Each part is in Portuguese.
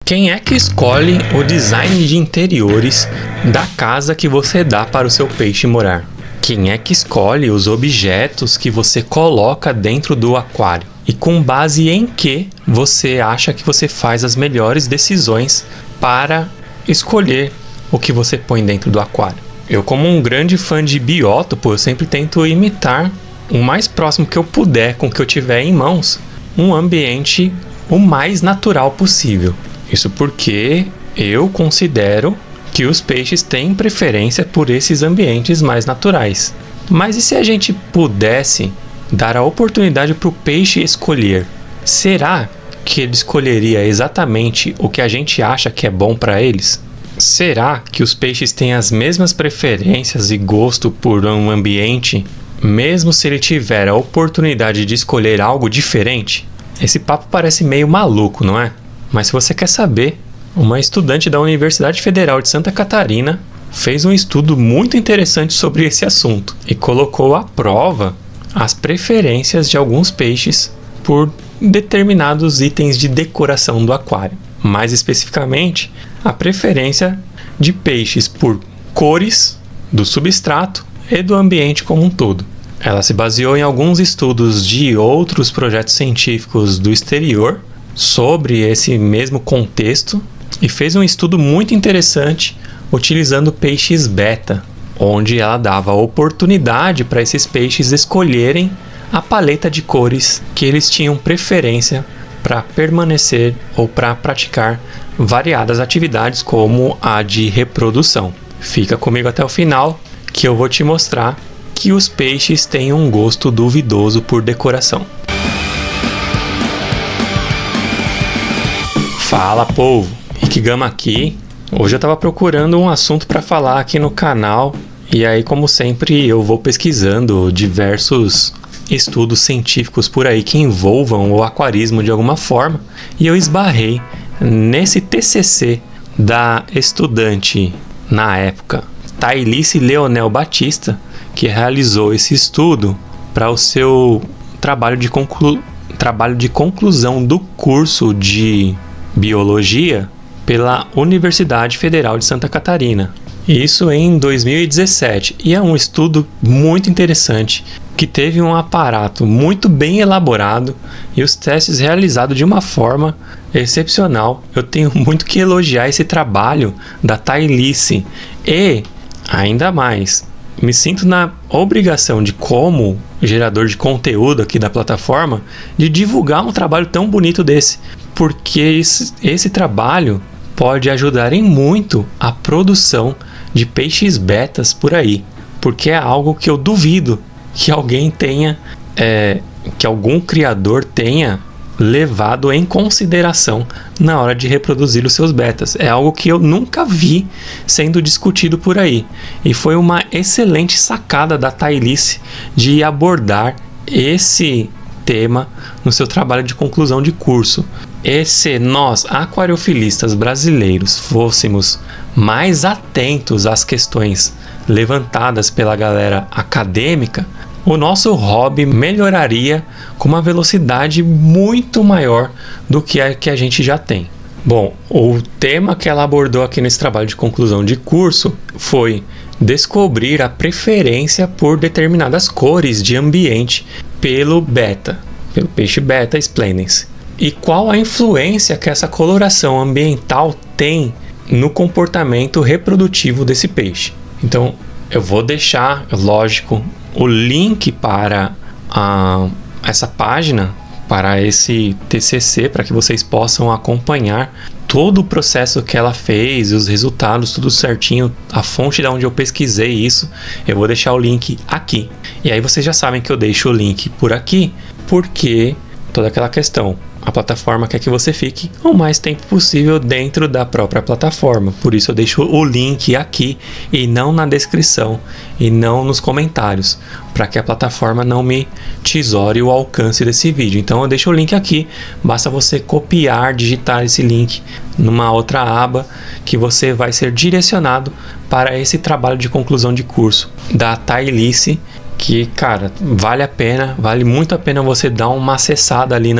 Quem é que escolhe o design de interiores da casa que você dá para o seu peixe morar? Quem é que escolhe os objetos que você coloca dentro do aquário? E com base em que você acha que você faz as melhores decisões para escolher o que você põe dentro do aquário? Eu, como um grande fã de biótopo, eu sempre tento imitar o mais próximo que eu puder, com o que eu tiver em mãos, um ambiente o mais natural possível. Isso porque eu considero que os peixes têm preferência por esses ambientes mais naturais. Mas e se a gente pudesse dar a oportunidade para o peixe escolher? Será que ele escolheria exatamente o que a gente acha que é bom para eles? Será que os peixes têm as mesmas preferências e gosto por um ambiente, mesmo se ele tiver a oportunidade de escolher algo diferente? Esse papo parece meio maluco, não é? Mas se você quer saber, uma estudante da Universidade Federal de Santa Catarina fez um estudo muito interessante sobre esse assunto e colocou à prova as preferências de alguns peixes por determinados itens de decoração do aquário. Mais especificamente, a preferência de peixes por cores do substrato e do ambiente como um todo. Ela se baseou em alguns estudos de outros projetos científicos do exterior sobre esse mesmo contexto e fez um estudo muito interessante utilizando peixes beta, onde ela dava a oportunidade para esses peixes escolherem a paleta de cores que eles tinham preferência para permanecer ou para praticar variadas atividades como a de reprodução. Fica comigo até o final que eu vou te mostrar que os peixes têm um gosto duvidoso por decoração. Fala, povo! Ikigama aqui. Hoje eu estava procurando um assunto para falar aqui no canal e aí, como sempre, eu vou pesquisando diversos estudos científicos por aí que envolvam o aquarismo de alguma forma e eu esbarrei nesse TCC da estudante, na época, Thailice Leonel Batista, que realizou esse estudo para o seu trabalho de conclusão do curso de Biologia pela Universidade Federal de Santa Catarina. Isso em 2017. E é um estudo muito interessante, que teve um aparato muito bem elaborado e os testes realizados de uma forma excepcional. Eu tenho muito que elogiar esse trabalho da Thailice. E, ainda mais, me sinto na obrigação de, como gerador de conteúdo aqui da plataforma, de divulgar um trabalho tão bonito desse. Porque esse trabalho pode ajudar em muito a produção de peixes betas por aí. Porque é algo que eu duvido que alguém tenha, que algum criador tenha levado em consideração na hora de reproduzir os seus betas. É algo que eu nunca vi sendo discutido por aí. E foi uma excelente sacada da Thailice de abordar esse tema no seu trabalho de conclusão de curso. E se nós, aquariofilistas brasileiros, fôssemos mais atentos às questões levantadas pela galera acadêmica, o nosso hobby melhoraria com uma velocidade muito maior do que a que a gente já tem. Bom, o tema que ela abordou aqui nesse trabalho de conclusão de curso foi descobrir a preferência por determinadas cores de ambiente pelo peixe beta splendens. E qual a influência que essa coloração ambiental tem no comportamento reprodutivo desse peixe. Então, eu vou deixar, lógico, o link para essa página, para esse TCC, para que vocês possam acompanhar todo o processo que ela fez, os resultados, tudo certinho, a fonte de onde eu pesquisei isso. Eu vou deixar o link aqui. E aí vocês já sabem que eu deixo o link por aqui, porque toda aquela questão, a plataforma quer que você fique o mais tempo possível dentro da própria plataforma. Por isso eu deixo o link aqui e não na descrição e não nos comentários, para que a plataforma não me tesoure o alcance desse vídeo. Então eu deixo o link aqui, basta você copiar, digitar esse link numa outra aba que você vai ser direcionado para esse trabalho de conclusão de curso da Thailice, que, cara, vale muito a pena você dar uma acessada ali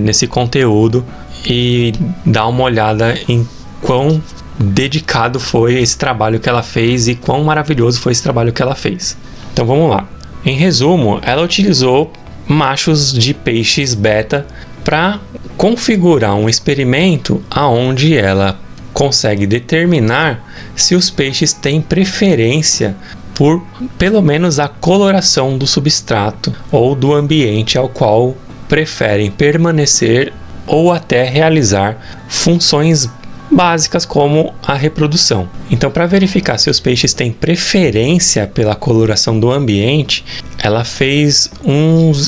nesse conteúdo e dar uma olhada em quão dedicado foi esse trabalho que ela fez e quão maravilhoso foi esse trabalho que ela fez. Então vamos lá. Em resumo, ela utilizou machos de peixes beta para configurar um experimento aonde ela consegue determinar se os peixes têm preferência por pelo menos a coloração do substrato ou do ambiente ao qual preferem permanecer ou até realizar funções básicas como a reprodução. Então, para verificar se os peixes têm preferência pela coloração do ambiente, ela fez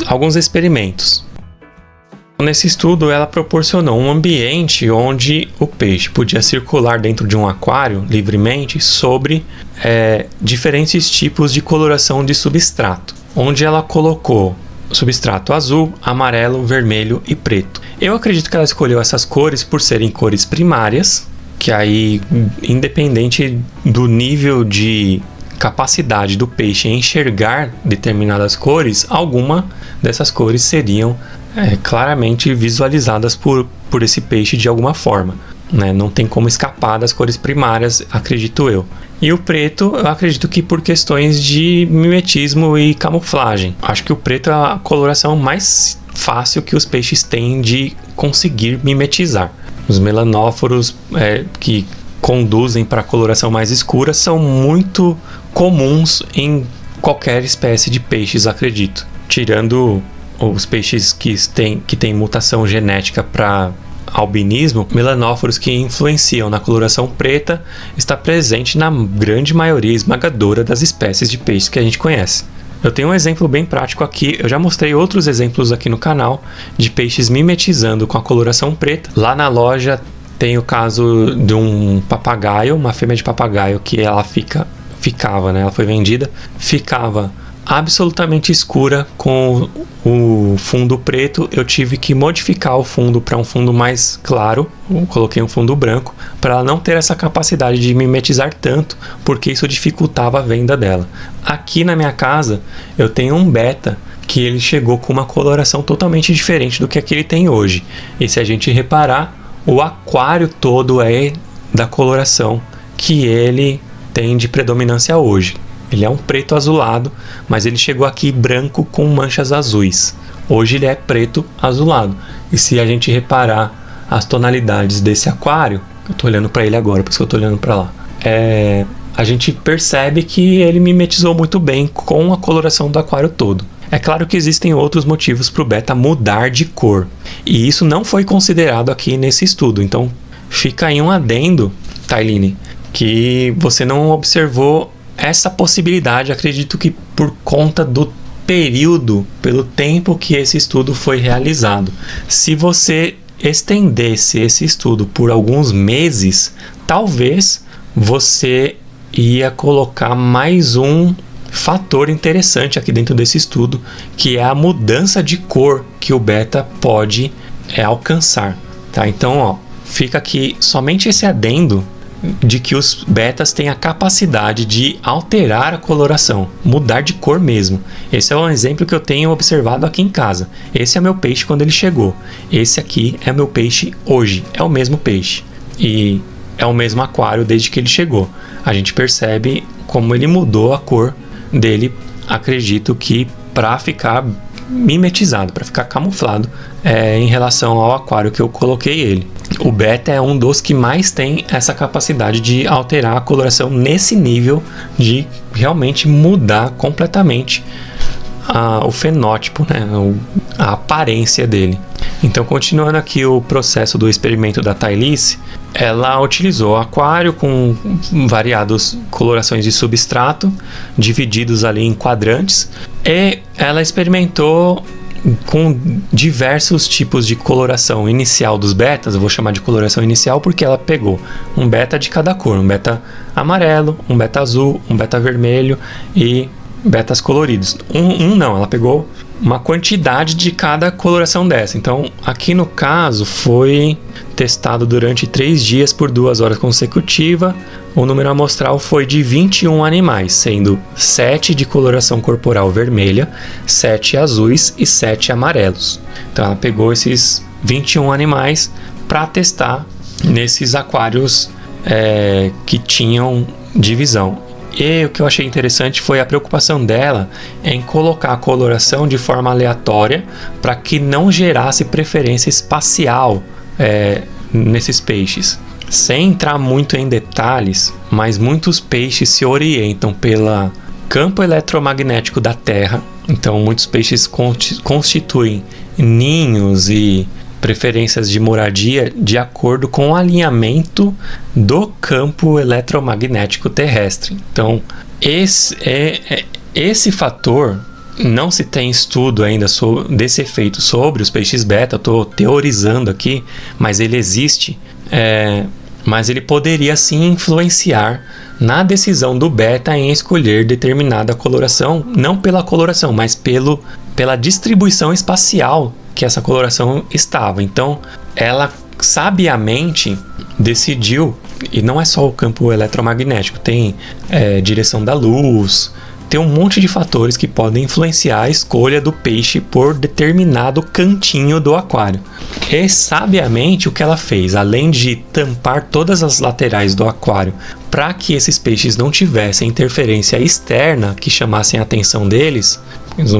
alguns experimentos. Nesse estudo, ela proporcionou um ambiente onde o peixe podia circular dentro de um aquário livremente sobre diferentes tipos de coloração de substrato, onde ela colocou substrato azul, amarelo, vermelho e preto. Eu acredito que ela escolheu essas cores por serem cores primárias, que aí, independente do nível de capacidade do peixe em enxergar determinadas cores, alguma dessas cores seriam claramente visualizadas por esse peixe de alguma forma, né? Não tem como escapar das cores primárias, acredito eu. E o preto, eu acredito que por questões de mimetismo e camuflagem. Acho que o preto é a coloração mais fácil que os peixes têm de conseguir mimetizar. Os melanóforos que conduzem para a coloração mais escura são muito comuns em qualquer espécie de peixes, acredito. Tirando os peixes que têm mutação genética para albinismo, melanóforos que influenciam na coloração preta está presente na grande maioria esmagadora das espécies de peixes que a gente conhece. Eu tenho um exemplo bem prático aqui, eu já mostrei outros exemplos aqui no canal de peixes mimetizando com a coloração preta. Lá na loja tem o caso de um papagaio, uma fêmea de papagaio que ela ficava, né? Ela foi vendida, ficava absolutamente escura com o fundo preto. Eu tive que modificar o fundo para um fundo mais claro, eu coloquei um fundo branco para ela não ter essa capacidade de mimetizar tanto, porque isso dificultava a venda dela. Aqui na minha casa eu tenho um beta que ele chegou com uma coloração totalmente diferente do que ele tem hoje, e se a gente reparar, o aquário todo é da coloração que ele tem de predominância hoje. Ele é um preto azulado, mas ele chegou aqui branco com manchas azuis. Hoje ele é preto azulado. E se a gente reparar as tonalidades desse aquário, eu estou olhando para ele agora, por isso que eu estou olhando para lá, a gente percebe que ele mimetizou muito bem com a coloração do aquário todo. É claro que existem outros motivos para o beta mudar de cor, e isso não foi considerado aqui nesse estudo. Então fica aí um adendo, Tailine, que você não observou essa possibilidade, acredito que por conta do período, pelo tempo que esse estudo foi realizado. Se você estendesse esse estudo por alguns meses, talvez você ia colocar mais um fator interessante aqui dentro desse estudo, que é a mudança de cor que o beta pode alcançar, tá? Então, fica aqui somente esse adendo de que os betas têm a capacidade de alterar a coloração, mudar de cor mesmo. Esse é um exemplo que eu tenho observado aqui em casa. Esse é meu peixe quando ele chegou. Esse aqui é meu peixe hoje. É o mesmo peixe. E é o mesmo aquário desde que ele chegou. A gente percebe como ele mudou a cor dele, acredito que para ficar mimetizado, para ficar camuflado em relação ao aquário que eu coloquei ele. O beta é um dos que mais tem essa capacidade de alterar a coloração nesse nível, de realmente mudar completamente o fenótipo, né? A aparência dele. Então, continuando aqui o processo do experimento da Thailisse, ela utilizou aquário com variadas colorações de substrato, divididos ali em quadrantes, e ela experimentou com diversos tipos de coloração inicial dos betas. Eu vou chamar de coloração inicial porque ela pegou um beta de cada cor, um beta amarelo, um beta azul, um beta vermelho e betas coloridos. Ela pegou uma quantidade de cada coloração dessa. Então, aqui no caso, foi testado durante 3 dias por 2 horas consecutivas. O número amostral foi de 21 animais, sendo 7 de coloração corporal vermelha, 7 azuis e 7 amarelos. Então, ela pegou esses 21 animais para testar nesses aquários que tinham divisão. E o que eu achei interessante foi a preocupação dela em colocar a coloração de forma aleatória para que não gerasse preferência espacial nesses peixes. Sem entrar muito em detalhes, mas muitos peixes se orientam pelo campo eletromagnético da Terra. Então muitos peixes constituem ninhos e preferências de moradia de acordo com o alinhamento do campo eletromagnético terrestre. Então, esse fator não se tem estudo ainda desse efeito sobre os peixes beta. Eu estou teorizando aqui, mas ele existe. Mas ele poderia sim influenciar na decisão do beta em escolher determinada coloração, não pela coloração, mas pela distribuição espacial que essa coloração estava. Então, ela sabiamente decidiu, e não é só o campo eletromagnético, tem direção da luz, tem um monte de fatores que podem influenciar a escolha do peixe por determinado cantinho do aquário. E sabiamente o que ela fez, além de tampar todas as laterais do aquário para que esses peixes não tivessem interferência externa que chamassem a atenção deles, eles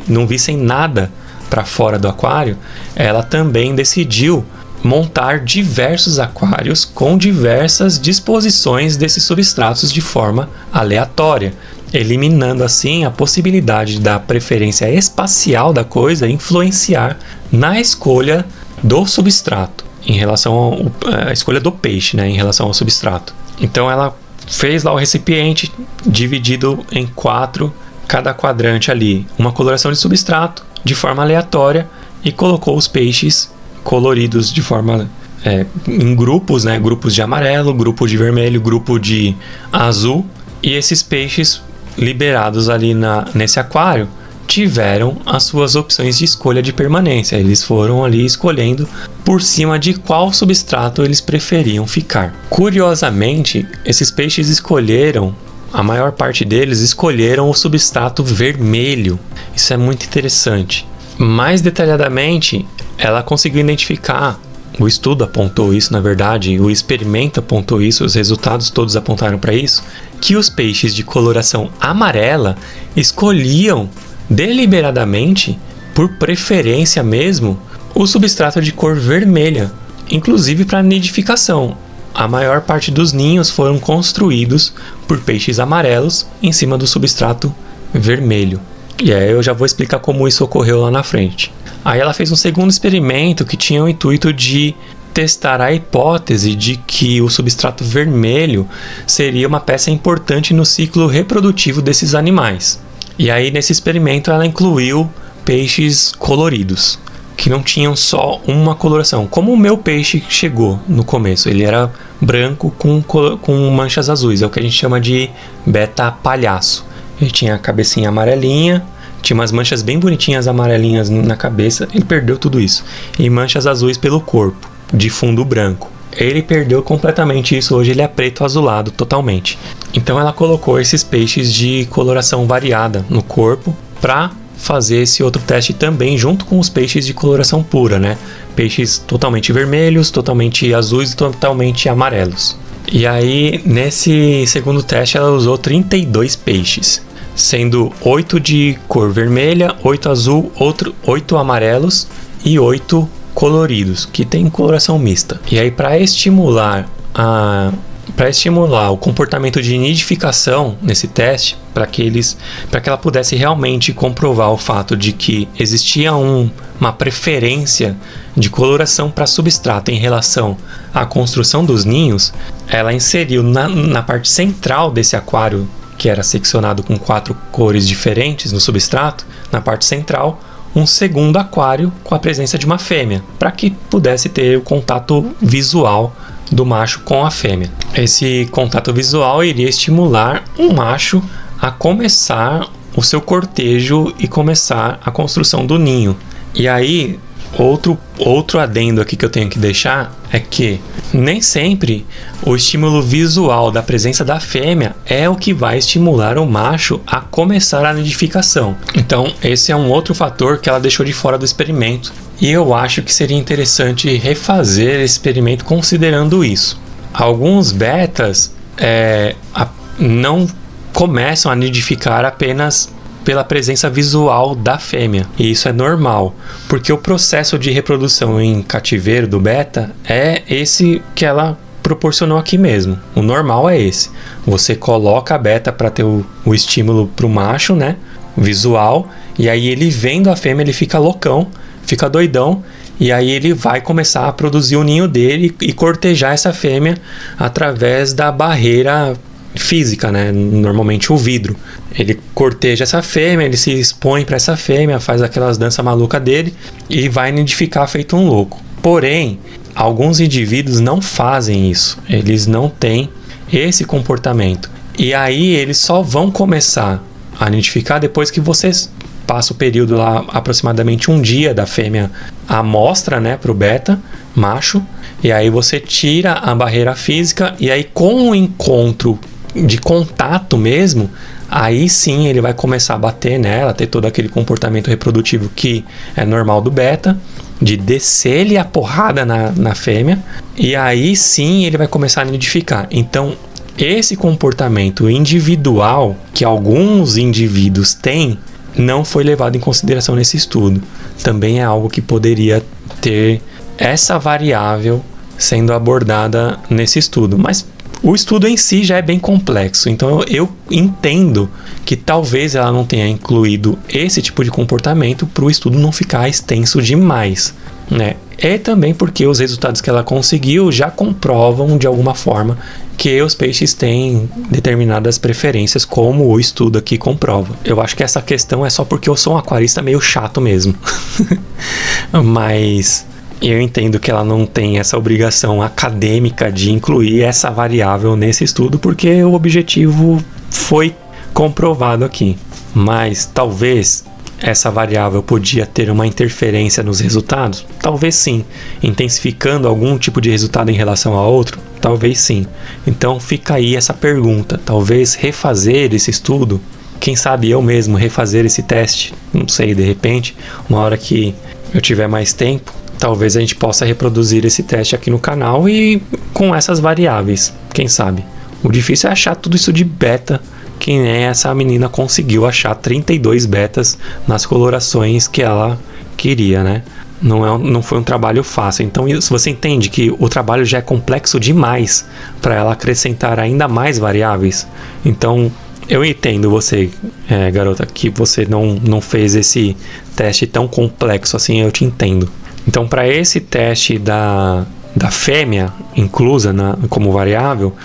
não vissem nada para fora do aquário, ela também decidiu montar diversos aquários com diversas disposições desses substratos de forma aleatória, eliminando assim a possibilidade da preferência espacial da coisa influenciar na escolha do substrato, em relação à escolha do peixe, em relação ao substrato. Então ela fez lá o recipiente dividido em 4, cada quadrante ali, uma coloração de substrato de forma aleatória, e colocou os peixes coloridos de forma em grupos, grupos de amarelo, grupo de vermelho, grupo de azul, e esses peixes liberados ali nesse aquário tiveram as suas opções de escolha de permanência. Eles foram ali escolhendo por cima de qual substrato eles preferiam ficar. Curiosamente, esses peixes escolheram, a maior parte deles escolheram o substrato vermelho. Isso é muito interessante. Mais detalhadamente, ela conseguiu identificar, o estudo apontou isso, na verdade, o experimento apontou isso, os resultados todos apontaram para isso, que os peixes de coloração amarela escolhiam deliberadamente, por preferência mesmo, o substrato de cor vermelha, inclusive para nidificação. A maior parte dos ninhos foram construídos por peixes amarelos em cima do substrato vermelho. E aí eu já vou explicar como isso ocorreu lá na frente. Aí ela fez um segundo experimento que tinha o intuito de testar a hipótese de que o substrato vermelho seria uma peça importante no ciclo reprodutivo desses animais. E aí nesse experimento ela incluiu peixes coloridos, que não tinham só uma coloração. Como o meu peixe chegou no começo, ele era branco com manchas azuis, é o que a gente chama de beta palhaço. Ele tinha a cabecinha amarelinha, tinha umas manchas bem bonitinhas amarelinhas na cabeça, ele perdeu tudo isso. E manchas azuis pelo corpo, de fundo branco. Ele perdeu completamente isso, hoje ele é preto azulado totalmente. Então ela colocou esses peixes de coloração variada no corpo para fazer esse outro teste também junto com os peixes de coloração pura, Peixes totalmente vermelhos, totalmente azuis e totalmente amarelos. E aí nesse segundo teste ela usou 32 peixes, sendo 8 de cor vermelha, 8 azul, 8 amarelos e 8 coloridos, que tem coloração mista. E aí para estimular o comportamento de nidificação nesse teste, para que ela pudesse realmente comprovar o fato de que existia uma preferência de coloração para substrato em relação à construção dos ninhos, ela inseriu na parte central desse aquário, que era seccionado com 4 cores diferentes no substrato, na parte central, um segundo aquário com a presença de uma fêmea, para que pudesse ter o contato visual do macho com a fêmea. Esse contato visual iria estimular o macho a começar o seu cortejo e começar a construção do ninho. E aí, outro adendo aqui que eu tenho que deixar é que nem sempre o estímulo visual da presença da fêmea é o que vai estimular o macho a começar a nidificação. Então esse é um outro fator que ela deixou de fora do experimento E eu acho que seria interessante refazer esse experimento considerando isso. Alguns betas não começam a nidificar apenas pela presença visual da fêmea. E isso é normal, porque o processo de reprodução em cativeiro do beta é esse que ela proporcionou aqui mesmo. O normal é esse. Você coloca a beta para ter o estímulo para o macho, né? Visual. E aí ele vendo a fêmea, ele fica loucão, fica doidão. E aí ele vai começar a produzir o ninho dele e cortejar essa fêmea através da barreira física, né? Normalmente o vidro. Ele corteja essa fêmea, ele se expõe para essa fêmea, faz aquelas danças malucas dele e vai nidificar feito um louco. Porém, alguns indivíduos não fazem isso. Eles não têm esse comportamento. E aí eles só vão começar a nidificar depois que vocês passa o período lá, aproximadamente um dia da fêmea amostra, né, para o beta macho, e aí você tira a barreira física, e aí com o encontro de contato mesmo, aí sim ele vai começar a bater nela, ter todo aquele comportamento reprodutivo que é normal do beta, de descer-lhe a porrada na fêmea, e aí sim ele vai começar a nidificar. Então esse comportamento individual que alguns indivíduos têm não foi levado em consideração nesse estudo. Também é algo que poderia ter essa variável sendo abordada nesse estudo. Mas o estudo em si já é bem complexo. Então eu entendo que talvez ela não tenha incluído esse tipo de comportamento para o estudo não ficar extenso demais, né? E também porque os resultados que ela conseguiu já comprovam de alguma forma que os peixes têm determinadas preferências, como o estudo aqui comprova. Eu acho que essa questão é só porque eu sou um aquarista meio chato mesmo. Mas eu entendo que ela não tem essa obrigação acadêmica de incluir essa variável nesse estudo, porque o objetivo foi comprovado aqui. Mas talvez essa variável podia ter uma interferência nos resultados? Talvez sim. Intensificando algum tipo de resultado em relação a outro? Talvez sim. Então fica aí essa pergunta. Talvez refazer esse estudo, quem sabe eu mesmo refazer esse teste, não sei, de repente, uma hora que eu tiver mais tempo, talvez a gente possa reproduzir esse teste aqui no canal e com essas variáveis, quem sabe. O difícil é achar tudo isso de beta, que nem essa menina conseguiu achar 32 betas nas colorações que ela queria, né? Não foi um trabalho fácil. Então, se você entende que o trabalho já é complexo demais para ela acrescentar ainda mais variáveis, então eu entendo você, garota, que você não fez esse teste tão complexo assim, eu te entendo. Então, para esse teste da fêmea inclusa como variável,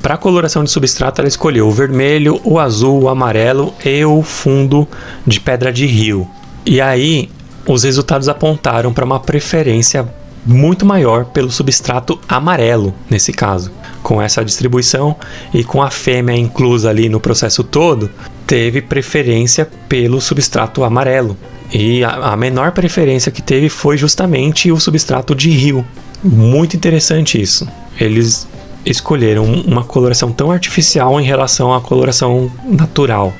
para a coloração de substrato ela escolheu o vermelho, o azul, o amarelo e o fundo de pedra de rio. E aí os resultados apontaram para uma preferência muito maior pelo substrato amarelo nesse caso. Com essa distribuição e com a fêmea inclusa ali no processo todo, teve preferência pelo substrato amarelo. E a menor preferência que teve foi justamente o substrato de rio. Muito interessante isso. Eles escolheram uma coloração tão artificial em relação à coloração natural.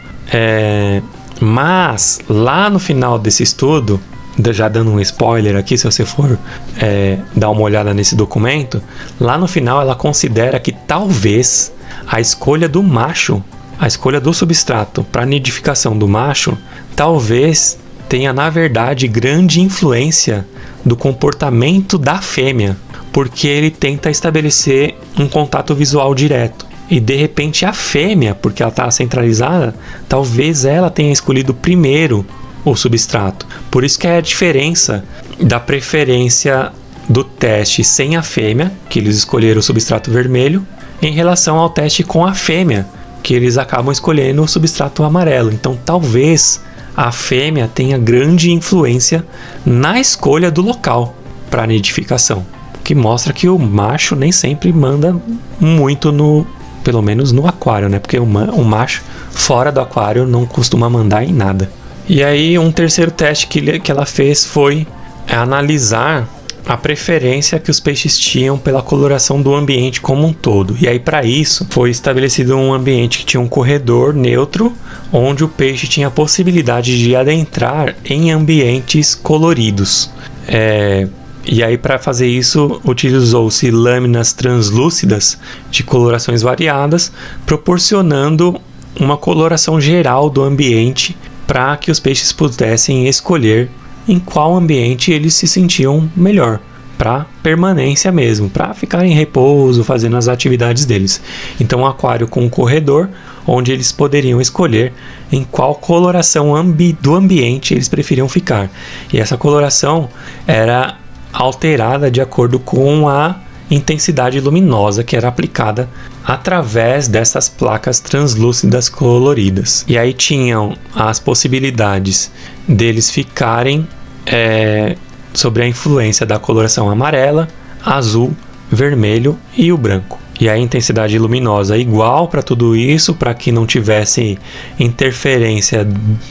Mas lá no final desse estudo, já dando um spoiler aqui, se você for dar uma olhada nesse documento, lá no final ela considera que talvez a escolha do macho, a escolha do substrato para a nidificação do macho, talvez tenha na verdade grande influência do comportamento da fêmea, porque ele tenta estabelecer um contato visual direto. E de repente a fêmea, porque ela está centralizada, talvez ela tenha escolhido primeiro o substrato. Por isso que é a diferença da preferência do teste sem a fêmea, que eles escolheram o substrato vermelho, em relação ao teste com a fêmea, que eles acabam escolhendo o substrato amarelo. Então talvez a fêmea tenha grande influência na escolha do local para a nidificação, que mostra que o macho nem sempre manda muito pelo menos no aquário, né? Porque o macho fora do aquário não costuma mandar em nada. E aí um terceiro teste que ela fez foi analisar a preferência que os peixes tinham pela coloração do ambiente como um todo. E aí, para isso, foi estabelecido um ambiente que tinha um corredor neutro, onde o peixe tinha a possibilidade de adentrar em ambientes coloridos. E aí, para fazer isso, utilizou-se lâminas translúcidas de colorações variadas, proporcionando uma coloração geral do ambiente para que os peixes pudessem escolher em qual ambiente eles se sentiam melhor, para permanência mesmo, para ficar em repouso, fazendo as atividades deles. Então, um aquário com um corredor, onde eles poderiam escolher em qual coloração do ambiente eles preferiam ficar. E essa coloração era alterada de acordo com a intensidade luminosa que era aplicada através dessas placas translúcidas coloridas. E aí tinham as possibilidades deles ficarem sobre a influência da coloração amarela, azul, vermelho e o branco. E a intensidade luminosa igual para tudo isso, para que não tivesse interferência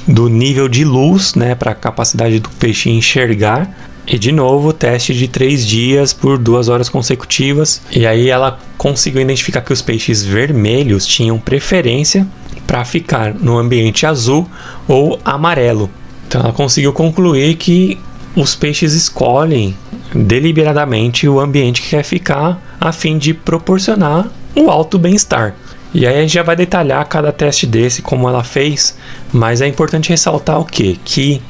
do nível de luz, né, para a capacidade do peixe enxergar. E de novo, teste de 3 dias por 2 horas consecutivas. E aí ela conseguiu identificar que os peixes vermelhos tinham preferência para ficar no ambiente azul ou amarelo. Então ela conseguiu concluir que os peixes escolhem deliberadamente o ambiente que quer ficar a fim de proporcionar um alto bem-estar. E aí a gente já vai detalhar cada teste desse, como ela fez, mas é importante ressaltar o quê? Que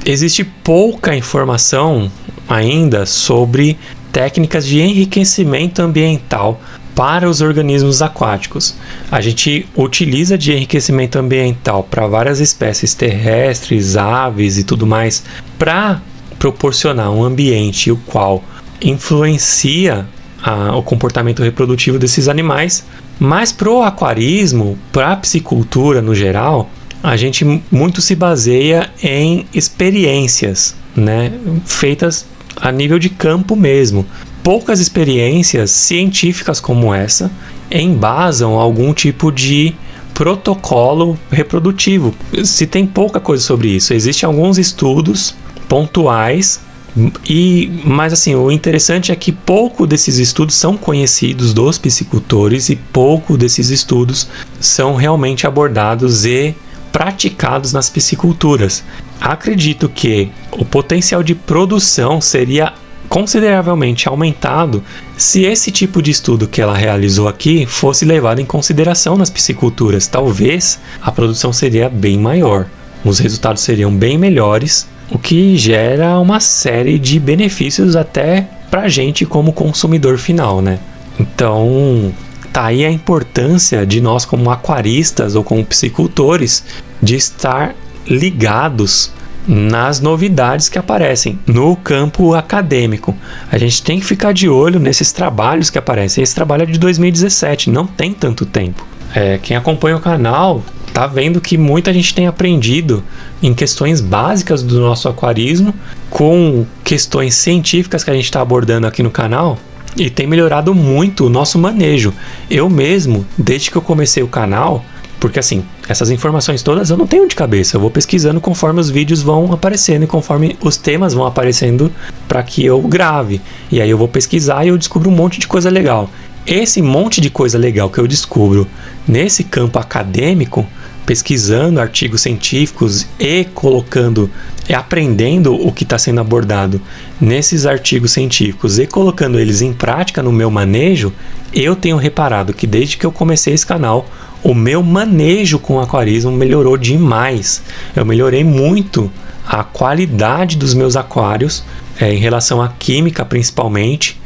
existe pouca informação ainda sobre técnicas de enriquecimento ambiental para os organismos aquáticos. A gente utiliza de enriquecimento ambiental para várias espécies terrestres, aves e tudo mais, para proporcionar um ambiente o qual influencia o comportamento reprodutivo desses animais, mas para o aquarismo, para a piscicultura no geral, a gente muito se baseia em experiências, né, feitas a nível de campo mesmo. Poucas experiências científicas como essa embasam algum tipo de protocolo reprodutivo. Se tem pouca coisa sobre isso. Existem alguns estudos pontuais, mas assim, o interessante é que pouco desses estudos são conhecidos dos piscicultores e pouco desses estudos são realmente abordados e praticados nas pisciculturas. Acredito que o potencial de produção seria consideravelmente aumentado se esse tipo de estudo que ela realizou aqui fosse levado em consideração nas pisciculturas. Talvez a produção seria bem maior, os resultados seriam bem melhores, o que gera uma série de benefícios até para a gente como consumidor final, né? Então, tá aí a importância de nós como aquaristas ou como piscicultores de estar ligados nas novidades que aparecem no campo acadêmico. A gente tem que ficar de olho nesses trabalhos que aparecem. Esse trabalho é de 2017, não tem tanto tempo. Quem acompanha o canal tá vendo que muita gente tem aprendido em questões básicas do nosso aquarismo com questões científicas que a gente está abordando aqui no canal e tem melhorado muito o nosso manejo. Eu mesmo, desde que eu comecei o canal, porque assim, essas informações todas eu não tenho de cabeça, eu vou pesquisando conforme os vídeos vão aparecendo e conforme os temas vão aparecendo para que eu grave. E aí eu vou pesquisar e eu descubro um monte de coisa legal. Esse monte de coisa legal que eu descubro nesse campo acadêmico, pesquisando artigos científicos e aprendendo o que está sendo abordado nesses artigos científicos e colocando eles em prática no meu manejo, eu tenho reparado que desde que eu comecei esse canal, o meu manejo com o aquarismo melhorou demais. Eu melhorei muito a qualidade dos meus aquários, em relação à química principalmente,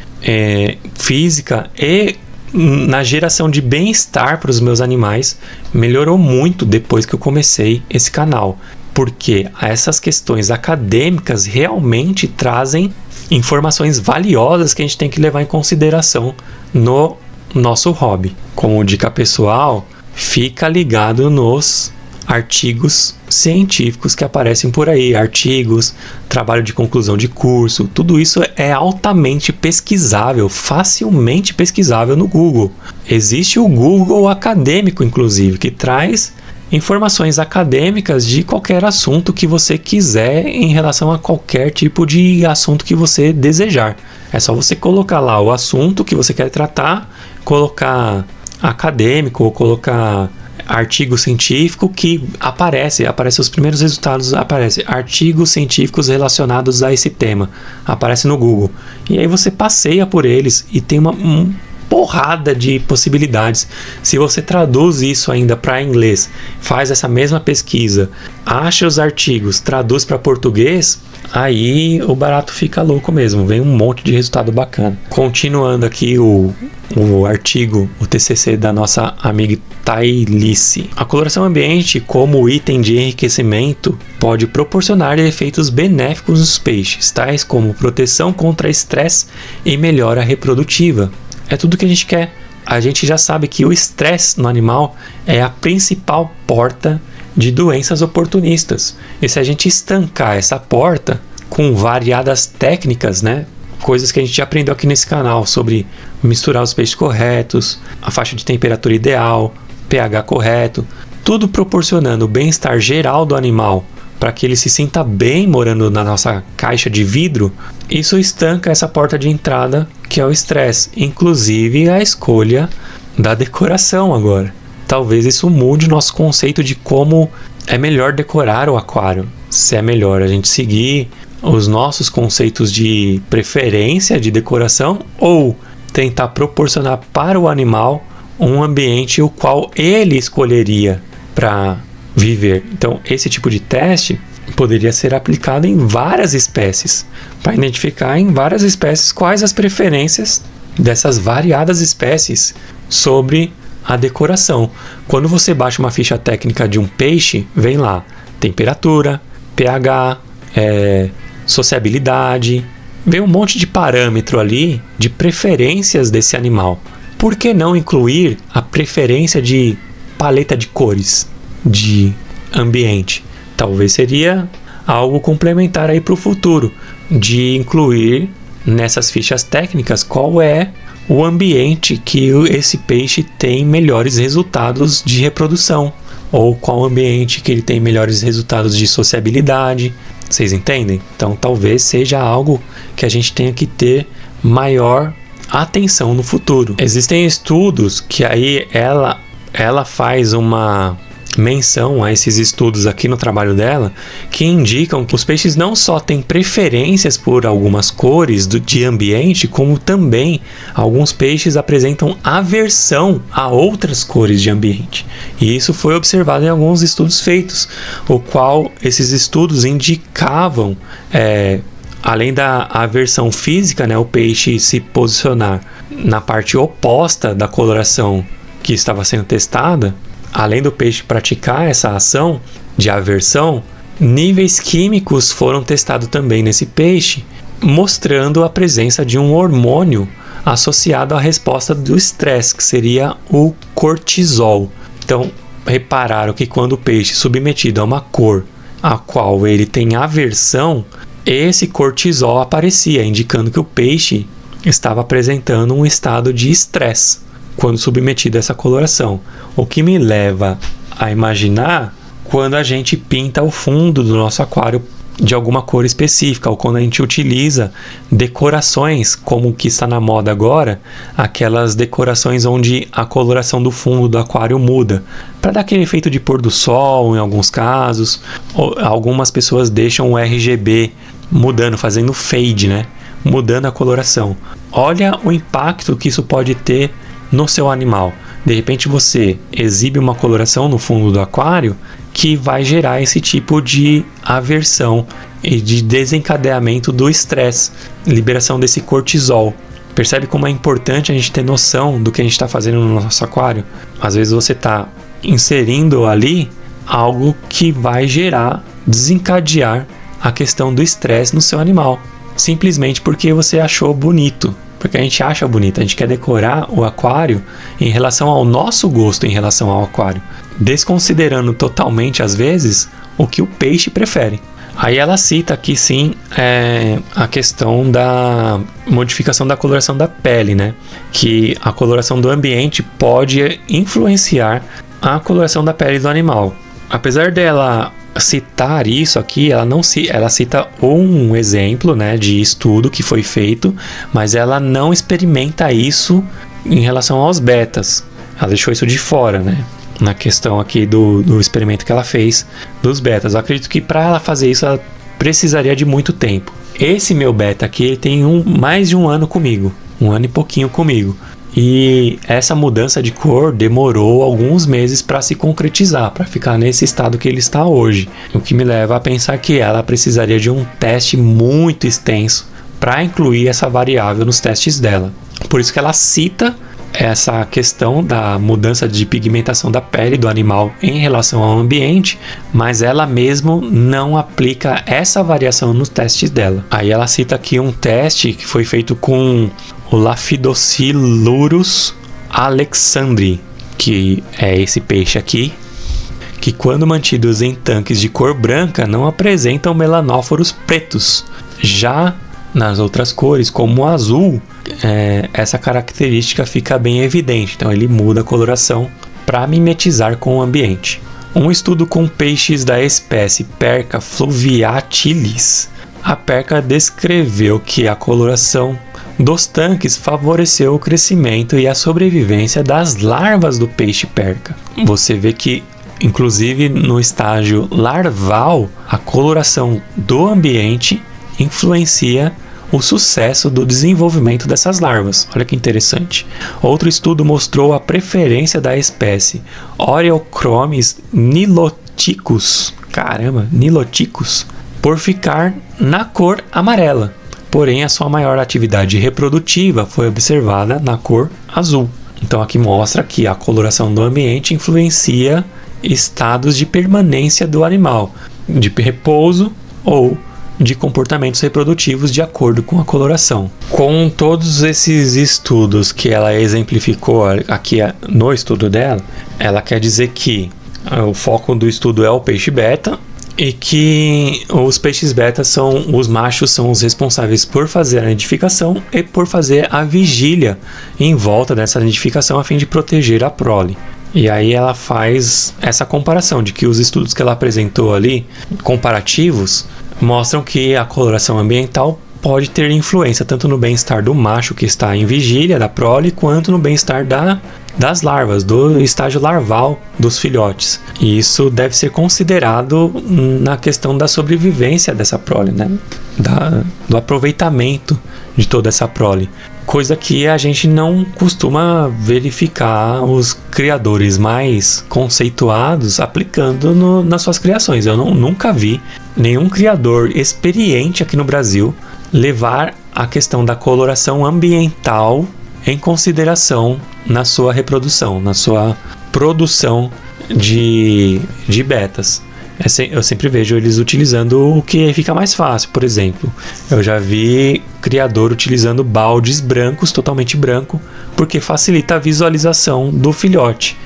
física e na geração de bem-estar para os meus animais. Melhorou muito depois que eu comecei esse canal, porque essas questões acadêmicas realmente trazem informações valiosas que a gente tem que levar em consideração no nosso hobby. Como dica pessoal, fica ligado nos artigos científicos que aparecem por aí, artigos, trabalho de conclusão de curso, tudo isso é altamente pesquisável, facilmente pesquisável no Google. Existe o Google acadêmico, inclusive, que traz informações acadêmicas de qualquer assunto que você quiser em relação a qualquer tipo de assunto que você desejar. É só você colocar lá o assunto que você quer tratar, colocar acadêmico ou colocar artigo científico que aparece os primeiros resultados, aparece artigos científicos relacionados a esse tema, aparece no Google. E aí você passeia por eles e tem uma porrada de possibilidades. Se você traduz isso ainda para inglês, faz essa mesma pesquisa, acha os artigos, traduz para português, aí o barato fica louco mesmo, vem um monte de resultado bacana. Continuando aqui o artigo, o TCC da nossa amiga Thailice. A coloração ambiente como item de enriquecimento pode proporcionar efeitos benéficos nos peixes, tais como proteção contra estresse e melhora reprodutiva. É tudo que a gente quer. A gente já sabe que o estresse no animal é a principal porta de doenças oportunistas. E se a gente estancar essa porta com variadas técnicas, né? Coisas que a gente já aprendeu aqui nesse canal sobre misturar os peixes corretos, a faixa de temperatura ideal, pH correto, tudo proporcionando o bem-estar geral do animal para que ele se sinta bem morando na nossa caixa de vidro, isso estanca essa porta de entrada que é o estresse, inclusive a escolha da decoração agora. Talvez isso mude o nosso conceito de como é melhor decorar o aquário. Se é melhor a gente seguir os nossos conceitos de preferência de decoração ou tentar proporcionar para o animal um ambiente o qual ele escolheria para viver. Então, esse tipo de teste poderia ser aplicado em várias espécies, para identificar em várias espécies quais as preferências dessas variadas espécies sobre a decoração. Quando você baixa uma ficha técnica de um peixe, vem lá temperatura, pH, sociabilidade, vem um monte de parâmetro ali de preferências desse animal. Por que não incluir a preferência de paleta de cores de ambiente? Talvez seria algo complementar aí para o futuro, de incluir nessas fichas técnicas qual é o ambiente que esse peixe tem melhores resultados de reprodução, ou qual ambiente que ele tem melhores resultados de sociabilidade. Vocês entendem? Então talvez seja algo que a gente tenha que ter maior atenção no futuro. Existem estudos que aí ela faz uma menção a esses estudos aqui no trabalho dela, que indicam que os peixes não só têm preferências por algumas cores de ambiente, como também alguns peixes apresentam aversão a outras cores de ambiente. E isso foi observado em alguns estudos feitos, o qual esses estudos indicavam, além da aversão física, né, o peixe se posicionar na parte oposta da coloração que estava sendo testada. Além do peixe praticar essa ação de aversão, níveis químicos foram testados também nesse peixe, mostrando a presença de um hormônio associado à resposta do estresse, que seria o cortisol. Então, repararam que quando o peixe é submetido a uma cor a qual ele tem aversão, esse cortisol aparecia, indicando que o peixe estava apresentando um estado de estresse quando submetido a essa coloração. O que me leva a imaginar quando a gente pinta o fundo do nosso aquário de alguma cor específica, ou quando a gente utiliza decorações, como o que está na moda agora, aquelas decorações onde a coloração do fundo do aquário muda, para dar aquele efeito de pôr do sol em alguns casos. Algumas pessoas deixam o RGB mudando, fazendo fade, né? Mudando a coloração. Olha o impacto que isso pode ter no seu animal. De repente você exibe uma coloração no fundo do aquário que vai gerar esse tipo de aversão e de desencadeamento do estresse, liberação desse cortisol. Percebe como é importante a gente ter noção do que a gente está fazendo no nosso aquário? Às vezes você está inserindo ali algo que vai desencadear a questão do estresse no seu animal, simplesmente porque você achou bonito. Porque a gente acha bonito, a gente quer decorar o aquário em relação ao nosso gosto em relação ao aquário, desconsiderando totalmente, às vezes, o que o peixe prefere. Aí ela cita aqui sim a questão da modificação da coloração da pele, né? Que a coloração do ambiente pode influenciar a coloração da pele do animal. Apesar dela citar isso aqui, ela cita um exemplo, né, de estudo que foi feito, mas ela não experimenta isso em relação aos betas. Ela deixou isso de fora, né, na questão aqui do experimento que ela fez dos betas. Eu acredito que para ela fazer isso, ela precisaria de muito tempo. Esse meu beta aqui, ele tem mais de um ano comigo, 1 ano e pouquinho comigo. E essa mudança de cor demorou alguns meses para se concretizar, para ficar nesse estado que ele está hoje. O que me leva a pensar que ela precisaria de um teste muito extenso para incluir essa variável nos testes dela. Por isso que ela cita essa questão da mudança de pigmentação da pele do animal em relação ao ambiente, mas ela mesmo não aplica essa variação nos testes dela. Aí ela cita aqui um teste que foi feito com o Lapidocilurus alexandri, que é esse peixe aqui, que quando mantidos em tanques de cor branca não apresentam melanóforos pretos. Já nas outras cores, como o azul, essa característica fica bem evidente, então ele muda a coloração para mimetizar com o ambiente. Um estudo com peixes da espécie Perca fluviatilis, a Perca descreveu que a coloração dos tanques favoreceu o crescimento e a sobrevivência das larvas do peixe perca. Você vê que, inclusive no estágio larval, a coloração do ambiente influencia o sucesso do desenvolvimento dessas larvas. Olha que interessante. Outro estudo mostrou a preferência da espécie Oreochromis niloticus, niloticus, por ficar na cor amarela. Porém, a sua maior atividade reprodutiva foi observada na cor azul. Então aqui mostra que a coloração do ambiente influencia estados de permanência do animal, de repouso ou de comportamentos reprodutivos de acordo com a coloração. Com todos esses estudos que ela exemplificou aqui no estudo dela, ela quer dizer que o foco do estudo é o peixe beta, e que os peixes beta os machos são os responsáveis por fazer a nidificação e por fazer a vigília em volta dessa nidificação a fim de proteger a prole. E aí ela faz essa comparação de que os estudos que ela apresentou ali, comparativos, mostram que a coloração ambiental pode ter influência tanto no bem-estar do macho que está em vigília da prole, quanto no bem-estar das larvas, do estágio larval dos filhotes. E isso deve ser considerado na questão da sobrevivência dessa prole, né? Do aproveitamento de toda essa prole. Coisa que a gente não costuma verificar os criadores mais conceituados aplicando nas suas criações. Eu nunca vi nenhum criador experiente aqui no Brasil levar a questão da coloração ambiental em consideração na sua reprodução, na sua produção de betas. Eu sempre vejo eles utilizando o que fica mais fácil. Por exemplo, eu já vi criador utilizando baldes brancos, totalmente branco, porque facilita a visualização do filhote,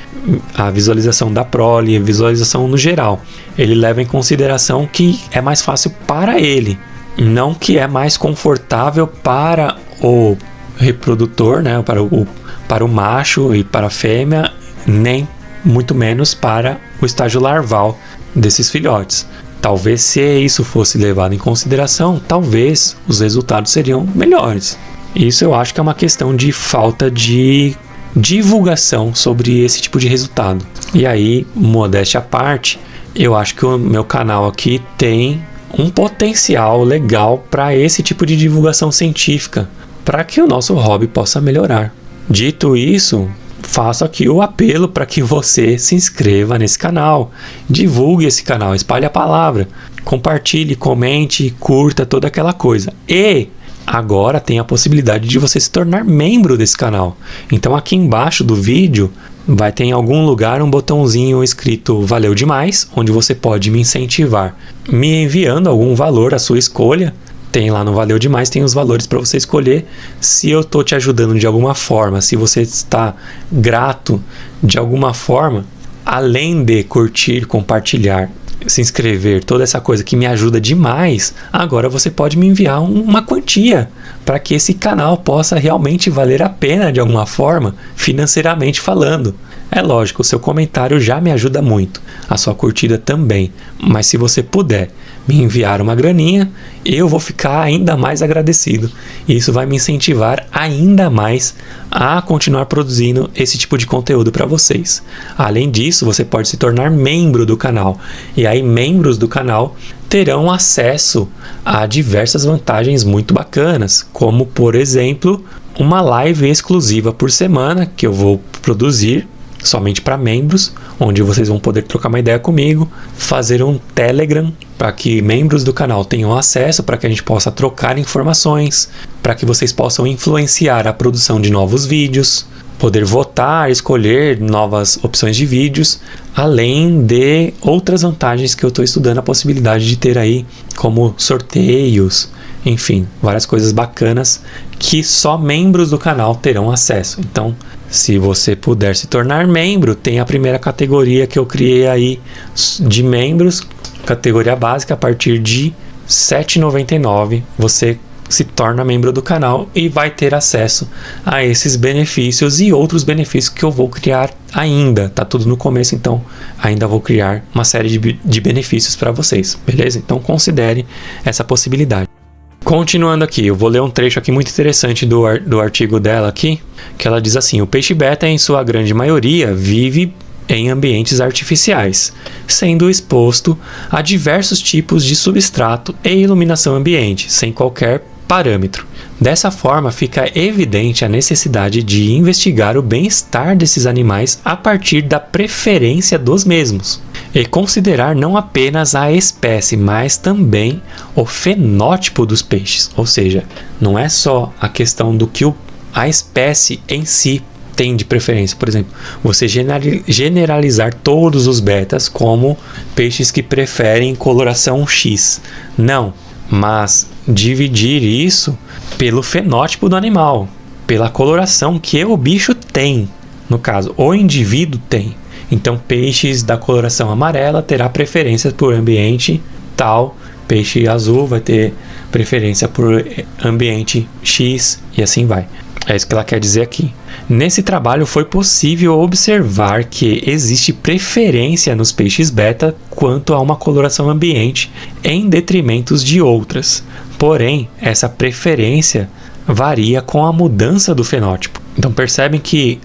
a visualização da prole, a visualização no geral. Ele leva em consideração que é mais fácil para ele, não que é mais confortável para o reprodutor, né, para o macho e para a fêmea, nem muito menos para o estágio larval desses filhotes. Talvez, se isso fosse levado em consideração, talvez os resultados seriam melhores. Isso eu acho que é uma questão de falta de divulgação sobre esse tipo de resultado. E aí, modéstia à parte, eu acho que o meu canal aqui tem um potencial legal para esse tipo de divulgação científica, para que o nosso hobby possa melhorar. Dito isso, faço aqui o apelo para que você se inscreva nesse canal, divulgue esse canal, espalhe a palavra, compartilhe, comente, curta, toda aquela coisa. E agora tem a possibilidade de você se tornar membro desse canal. Então aqui embaixo do vídeo vai ter em algum lugar um botãozinho escrito "Valeu demais", onde você pode me incentivar me enviando algum valor à sua escolha. Tem lá no Valeu Demais, tem os valores para você escolher. Se eu estou te ajudando de alguma forma, se você está grato de alguma forma, além de curtir, compartilhar se inscrever, toda essa coisa que me ajuda demais, agora você pode me enviar uma quantia para que esse canal possa realmente valer a pena de alguma forma, financeiramente falando. É lógico, o seu comentário já me ajuda muito, a sua curtida também, mas se você puder me enviar uma graninha, eu vou ficar ainda mais agradecido. E isso vai me incentivar ainda mais a continuar produzindo esse tipo de conteúdo para vocês. Além disso, você pode se tornar membro do canal. E aí, membros do canal terão acesso a diversas vantagens muito bacanas, como, por exemplo, uma live exclusiva por semana que eu vou produzir somente para membros, onde vocês vão poder trocar uma ideia comigo, fazer um Telegram para que membros do canal tenham acesso, para que a gente possa trocar informações, para que vocês possam influenciar a produção de novos vídeos, poder votar, escolher novas opções de vídeos, além de outras vantagens que eu estou estudando a possibilidade de ter aí, como sorteios, enfim, várias coisas bacanas que só membros do canal terão acesso. Então, se você puder se tornar membro, tem a primeira categoria que eu criei aí de membros, categoria básica, a partir de R$ 7,99 você se torna membro do canal e vai ter acesso a esses benefícios e outros benefícios que eu vou criar ainda. Tá tudo no começo, então ainda vou criar uma série de benefícios para vocês, beleza? Então considere essa possibilidade. Continuando aqui, eu vou ler um trecho aqui muito interessante do artigo dela aqui, que ela diz assim: o peixe beta, em sua grande maioria, vive em ambientes artificiais, sendo exposto a diversos tipos de substrato e iluminação ambiente, sem qualquer parâmetro. Dessa forma, fica evidente a necessidade de investigar o bem-estar desses animais a partir da preferência dos mesmos, e considerar não apenas a espécie, mas também o fenótipo dos peixes. Ou seja, não é só a questão do que a espécie em si tem de preferência. Por exemplo, você generalizar todos os betas como peixes que preferem coloração X. Não, mas dividir isso pelo fenótipo do animal, pela coloração que o bicho tem, no caso, o indivíduo tem. Então, peixes da coloração amarela terá preferência por ambiente tal, peixe azul vai ter preferência por ambiente X e assim vai. É isso que ela quer dizer aqui. Nesse trabalho foi possível observar que existe preferência nos peixes beta quanto a uma coloração ambiente em detrimento de outras. Porém, essa preferência varia com a mudança do fenótipo. Então percebem que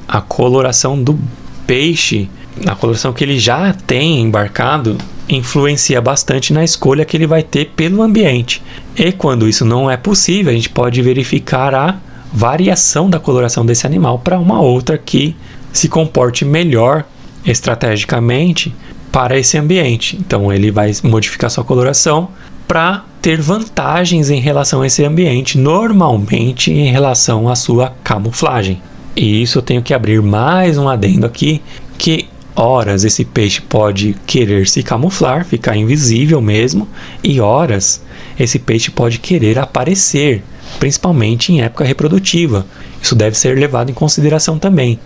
a coloração do peixe, a coloração que ele já tem embarcado, influencia bastante na escolha que ele vai ter pelo ambiente. E quando isso não é possível, a gente pode verificar a variação da coloração desse animal para uma outra que se comporte melhor estrategicamente para esse ambiente. Então ele vai modificar sua coloração para ter vantagens em relação a esse ambiente, normalmente em relação à sua camuflagem. E isso eu tenho que abrir mais um adendo aqui, que horas esse peixe pode querer se camuflar, ficar invisível mesmo, e horas esse peixe pode querer aparecer, principalmente em época reprodutiva. Isso deve ser levado em consideração também.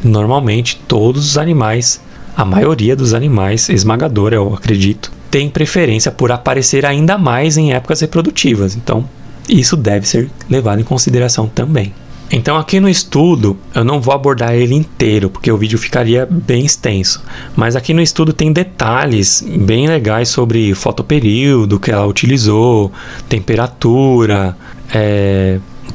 Normalmente todos os animais, a maioria dos animais, esmagadora eu acredito, tem preferência por aparecer ainda mais em épocas reprodutivas. Então isso deve ser levado em consideração também. Então aqui no estudo, eu não vou abordar ele inteiro, porque o vídeo ficaria bem extenso. Mas aqui no estudo tem detalhes bem legais sobre fotoperíodo que ela utilizou, temperatura,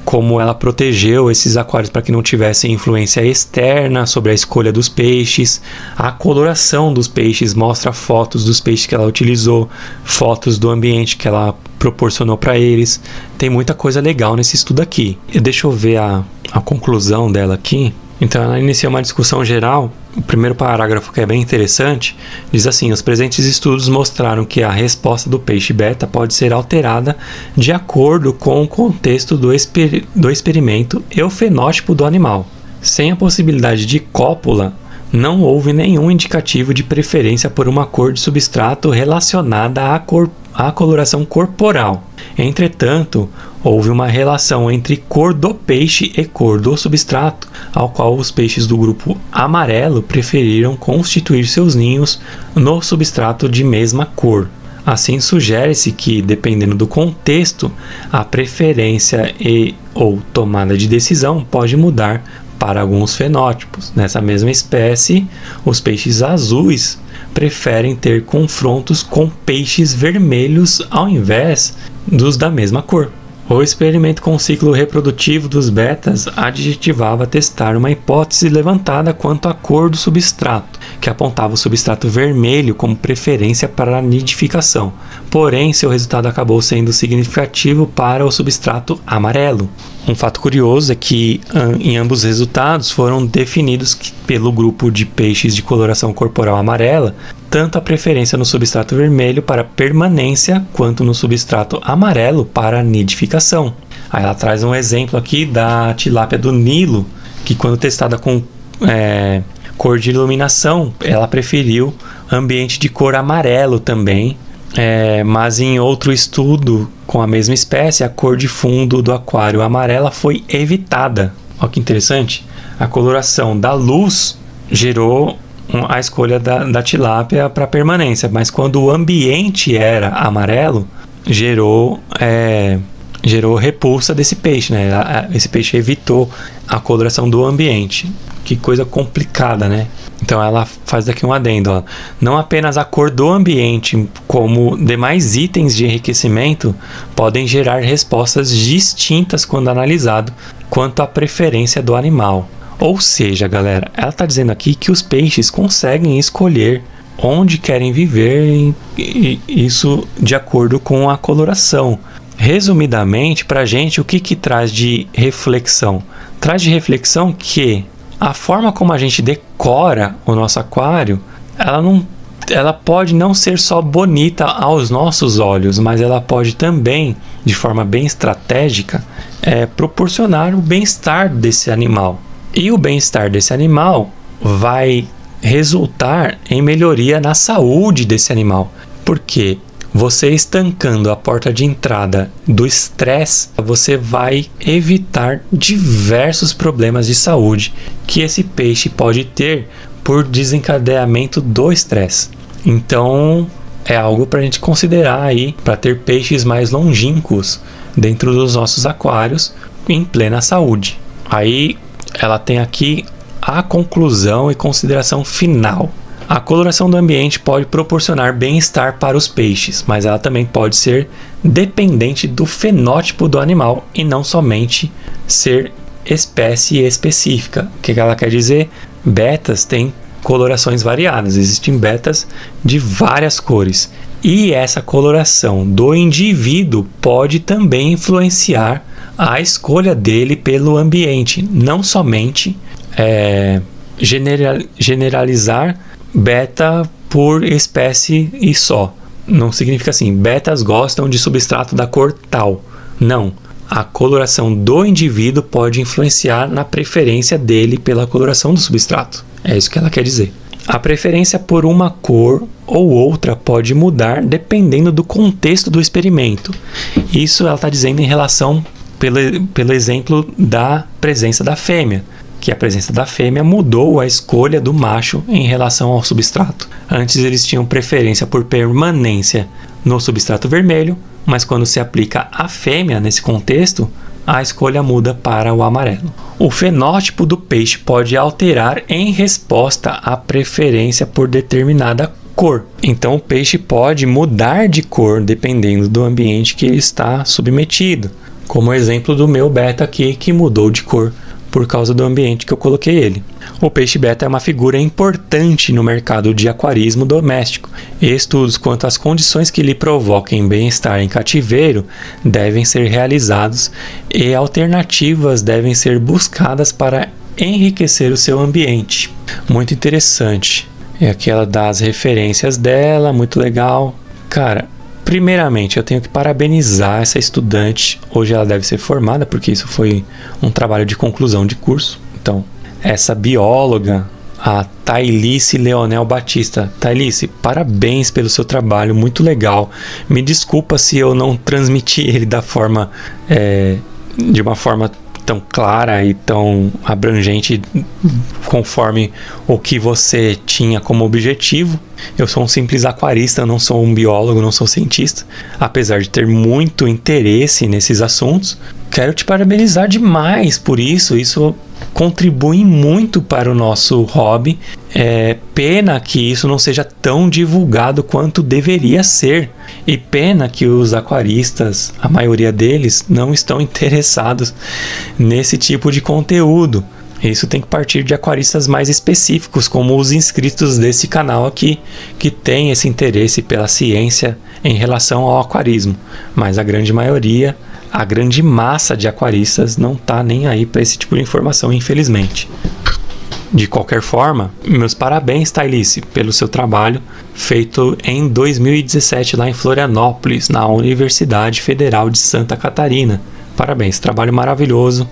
como ela protegeu esses aquários para que não tivessem influência externa sobre a escolha dos peixes. A coloração dos peixes, mostra fotos dos peixes que ela utilizou, fotos do ambiente que ela proporcionou para eles. Tem muita coisa legal nesse estudo aqui. E deixa eu ver a conclusão dela aqui. Então ela inicia uma discussão geral. O primeiro parágrafo, que é bem interessante, diz assim: os presentes estudos mostraram que a resposta do peixe beta pode ser alterada de acordo com o contexto do experimento e o fenótipo do animal. Sem a possibilidade de cópula, não houve nenhum indicativo de preferência por uma cor de substrato relacionada a coloração corporal. Entretanto, houve uma relação entre cor do peixe e cor do substrato, ao qual os peixes do grupo amarelo preferiram constituir seus ninhos no substrato de mesma cor. Assim, sugere-se que, dependendo do contexto, a preferência ou tomada de decisão pode mudar para alguns fenótipos. Nessa mesma espécie, os peixes azuis preferem ter confrontos com peixes vermelhos ao invés dos da mesma cor. O experimento com o ciclo reprodutivo dos betas adjetivava testar uma hipótese levantada quanto à cor do substrato, que apontava o substrato vermelho como preferência para a nidificação. Porém, seu resultado acabou sendo significativo para o substrato amarelo. Um fato curioso é que em ambos os resultados foram definidos pelo grupo de peixes de coloração corporal amarela tanto a preferência no substrato vermelho para permanência quanto no substrato amarelo para nidificação. Aí ela traz um exemplo aqui da tilápia do Nilo, que quando testada com cor de iluminação, ela preferiu ambiente de cor amarelo também, mas em outro estudo com a mesma espécie, a cor de fundo do aquário amarela foi evitada. Olha que interessante, a coloração da luz gerou a escolha da tilápia para permanência, mas quando o ambiente era amarelo, gerou repulsa desse peixe, né? Esse peixe evitou a coloração do ambiente. Que coisa complicada, né? Então ela faz daqui um adendo, ó. Não apenas a cor do ambiente, como demais itens de enriquecimento podem gerar respostas distintas quando analisado quanto à preferência do animal. Ou seja, galera, ela está dizendo aqui que os peixes conseguem escolher onde querem viver, e isso de acordo com a coloração. Resumidamente, para a gente, o que traz de reflexão? Traz de reflexão que a forma como a gente decora o nosso aquário, ela pode não ser só bonita aos nossos olhos, mas ela pode também, de forma bem estratégica, proporcionar o bem-estar desse animal. E o bem-estar desse animal vai resultar em melhoria na saúde desse animal. Porque você estancando a porta de entrada do estresse, você vai evitar diversos problemas de saúde que esse peixe pode ter por desencadeamento do estresse. Então, é algo para a gente considerar aí, para ter peixes mais longínquos dentro dos nossos aquários em plena saúde. Aí, ela tem aqui a conclusão e consideração final. A coloração do ambiente pode proporcionar bem-estar para os peixes, mas ela também pode ser dependente do fenótipo do animal e não somente ser espécie específica. O que ela quer dizer? Betas têm colorações variadas, existem betas de várias cores. E essa coloração do indivíduo pode também influenciar a escolha dele pelo ambiente, não somente generalizar beta por espécie e só. Não significa assim, betas gostam de substrato da cor tal. Não, a coloração do indivíduo pode influenciar na preferência dele pela coloração do substrato. É isso que ela quer dizer. A preferência por uma cor ou outra pode mudar dependendo do contexto do experimento. Isso ela está dizendo em relação pelo exemplo da presença da fêmea, que a presença da fêmea mudou a escolha do macho em relação ao substrato. Antes eles tinham preferência por permanência no substrato vermelho, mas quando se aplica a fêmea nesse contexto, a escolha muda para o amarelo. O fenótipo do peixe pode alterar em resposta à preferência por determinada cor. Então o peixe pode mudar de cor dependendo do ambiente que ele está submetido. Como o exemplo do meu beta aqui, que mudou de cor por causa do ambiente que eu coloquei ele. O peixe beta é uma figura importante no mercado de aquarismo doméstico, e estudos quanto às condições que lhe provoquem bem-estar em cativeiro devem ser realizados e alternativas devem ser buscadas para enriquecer o seu ambiente. Muito interessante. E aqui ela dá as referências dela, muito legal. Cara, primeiramente, eu tenho que parabenizar essa estudante. Hoje ela deve ser formada, porque isso foi um trabalho de conclusão de curso. Então, essa bióloga a Thailice Leonel Batista. Thailice, parabéns pelo seu trabalho, muito legal. Me desculpa se eu não transmiti ele de uma forma tão clara e tão abrangente conforme o que você tinha como objetivo. Eu sou um simples aquarista, não sou um biólogo, não sou cientista, apesar de ter muito interesse nesses assuntos. Quero te parabenizar demais por isso. Isso contribui muito para o nosso hobby. É pena que isso não seja tão divulgado quanto deveria ser. E pena que os aquaristas, a maioria deles, não estão interessados nesse tipo de conteúdo. Isso tem que partir de aquaristas mais específicos, como os inscritos desse canal aqui, que tem esse interesse pela ciência em relação ao aquarismo. Mas a grande maioria, a grande massa de aquaristas não está nem aí para esse tipo de informação, infelizmente. De qualquer forma, meus parabéns, Thailice, pelo seu trabalho feito em 2017 lá em Florianópolis, na Universidade Federal de Santa Catarina. Parabéns, trabalho maravilhoso.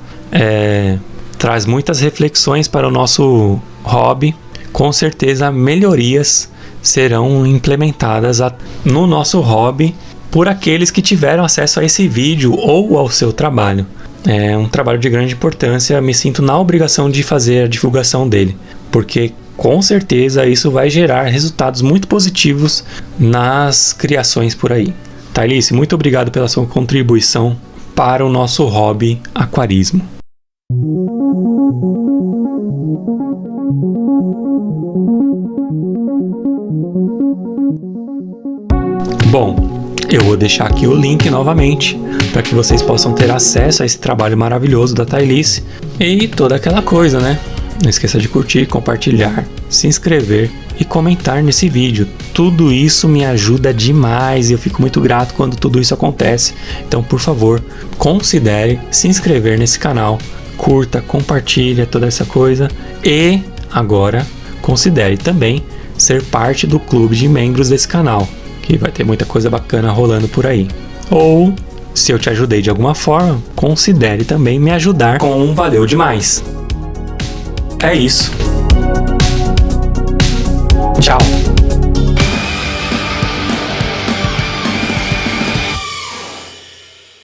Traz muitas reflexões para o nosso hobby. Com certeza melhorias serão implementadas no nosso hobby por aqueles que tiveram acesso a esse vídeo ou ao seu trabalho. É um trabalho de grande importância, me sinto na obrigação de fazer a divulgação dele, porque com certeza isso vai gerar resultados muito positivos nas criações por aí. Thailice, muito obrigado pela sua contribuição para o nosso hobby aquarismo. Bom, eu vou deixar aqui o link novamente para que vocês possam ter acesso a esse trabalho maravilhoso da Thailice e toda aquela coisa, né? Não esqueça de curtir, compartilhar, se inscrever e comentar nesse vídeo. Tudo isso me ajuda demais e eu fico muito grato quando tudo isso acontece. Então, por favor, considere se inscrever nesse canal, curta, compartilha toda essa coisa e agora considere também ser parte do clube de membros desse canal, que vai ter muita coisa bacana rolando por aí. Ou, se eu te ajudei de alguma forma, considere também me ajudar com um valeu demais. É isso. Tchau.